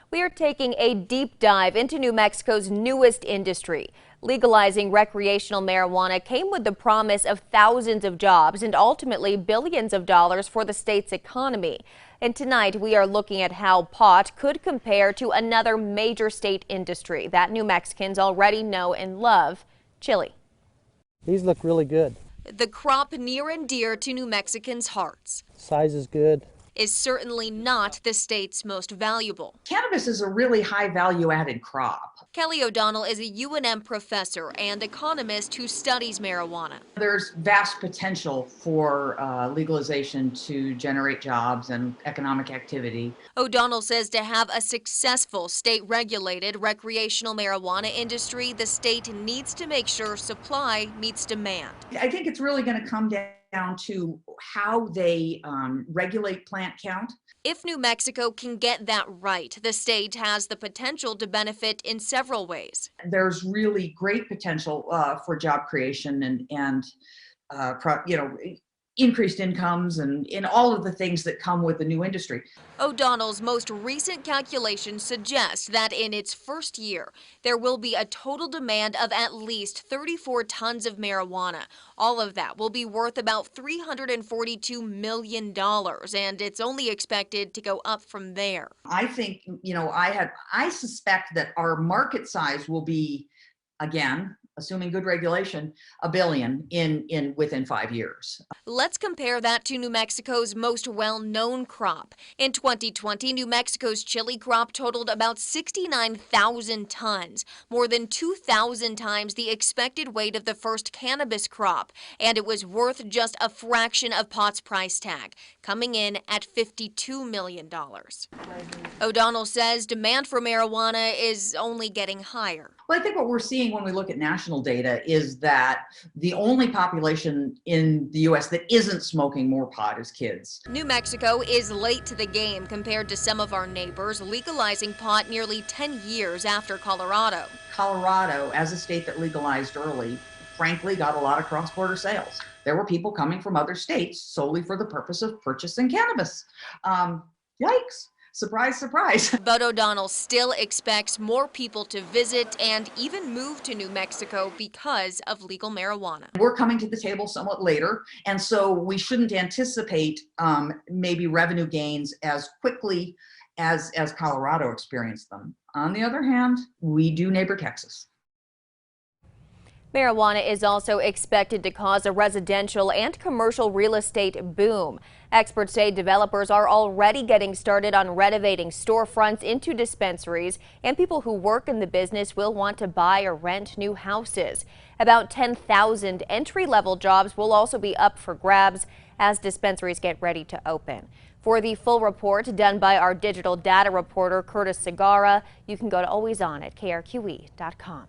We are taking a deep dive into New Mexico's newest industry. Legalizing recreational marijuana came with the promise of thousands of jobs and ultimately billions of dollars for the state's economy. And tonight we are looking at how pot could compare to another major state industry that New Mexicans already know and love, chili. These look really good. The crop near and dear to New Mexicans' hearts. Size is good. Is certainly not the state's most valuable. Cannabis is a really high value added crop. Kelly O'Donnell is a UNM professor and economist who studies marijuana. There's vast potential for legalization to generate jobs and economic activity. O'Donnell says to have a successful state-regulated recreational marijuana industry, the state needs to make sure supply meets demand. I think it's really going to come down to how they regulate plant count. If New Mexico can get that right, the state has the potential to benefit in several ways. There's really great potential for job creation and increased incomes and in all of the things that come with the new industry. O'Donnell's most recent calculations suggest that in its first year, there will be a total demand of at least 34 tons of marijuana. All of that will be worth about $342 million, and it's only expected to go up from there. I think, I suspect that our market size will be, again, assuming good regulation, $1 billion within 5 years. Let's compare that to New Mexico's most well-known crop. In 2020, New Mexico's chili crop totaled about 69,000 tons, more than 2,000 times the expected weight of the first cannabis crop, and it was worth just a fraction of pot's price tag, coming in at $52 million. O'Donnell says demand for marijuana is only getting higher. Well, I think what we're seeing when we look at national data is that the only population in the U.S. that isn't smoking more pot is kids. New Mexico is late to the game compared to some of our neighbors, legalizing pot nearly 10 years after Colorado. Colorado, as a state that legalized early, frankly got a lot of cross-border sales. There were people coming from other states solely for the purpose of purchasing cannabis. Yikes. Surprise, surprise. But O'Donnell still expects more people to visit and even move to New Mexico because of legal marijuana. We're coming to the table somewhat later, and so we shouldn't anticipate maybe revenue gains as quickly as Colorado experienced them. On the other hand, we do neighbor Texas. Marijuana is also expected to cause a residential and commercial real estate boom. Experts say developers are already getting started on renovating storefronts into dispensaries, and people who work in the business will want to buy or rent new houses. About 10,000 entry-level jobs will also be up for grabs as dispensaries get ready to open. For the full report done by our digital data reporter Curtis Segarra, you can go to alwaysonat KRQE.com.